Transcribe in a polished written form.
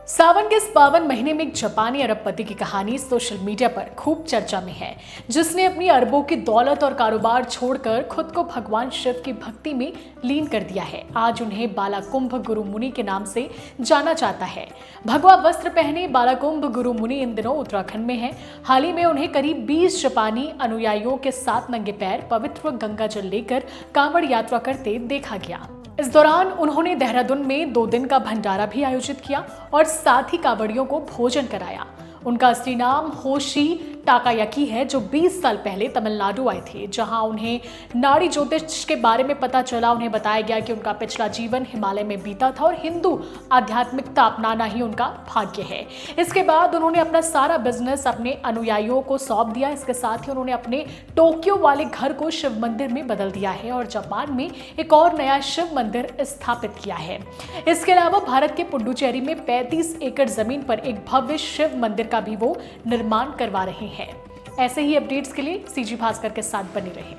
सावन के इस पावन महीने में एक जापानी अरबपति की कहानी सोशल मीडिया पर खूब चर्चा में है, जिसने अपनी अरबों की दौलत और कारोबार छोड़कर खुद को भगवान शिव की भक्ति में लीन कर दिया है। आज उन्हें बालाकुंभ गुरु मुनि के नाम से जाना जाता है। भगवा वस्त्र पहने बालाकुंभ गुरु मुनि इन दिनों उत्तराखंड में हैं। हाल ही में उन्हें करीब 20 जापानी अनुयायियों के साथ नंगे पैर पवित्र गंगा जल लेकर कांवड़ यात्रा करते देखा गया। इस दौरान उन्होंने देहरादून में 2 दिन का भंडारा भी आयोजित किया और साथ ही कांवड़ियों को भोजन कराया। उनका असली नाम होशी टाकायाकी है, जो 20 साल पहले तमिलनाडु आए थे, जहां उन्हें नाड़ी ज्योतिष के बारे में पता चला। उन्हें बताया गया कि उनका पिछला जीवन हिमालय में बीता था और हिंदू आध्यात्मिकता अपनाना ही उनका भाग्य है। इसके बाद उन्होंने अपना सारा बिजनेस अपने अनुयायियों को सौंप दिया। इसके साथ ही उन्होंने अपने टोक्यो वाले घर को शिव मंदिर में बदल दिया है और जापान में एक और नया शिव मंदिर स्थापित किया है। इसके अलावा भारत के पुडुचेरी में 35 एकड़ जमीन पर एक भव्य शिव मंदिर का भी वो निर्माण करवा रहे हैं। ऐसे ही अपडेट्स के लिए सीजी भास्कर के साथ बने रहें।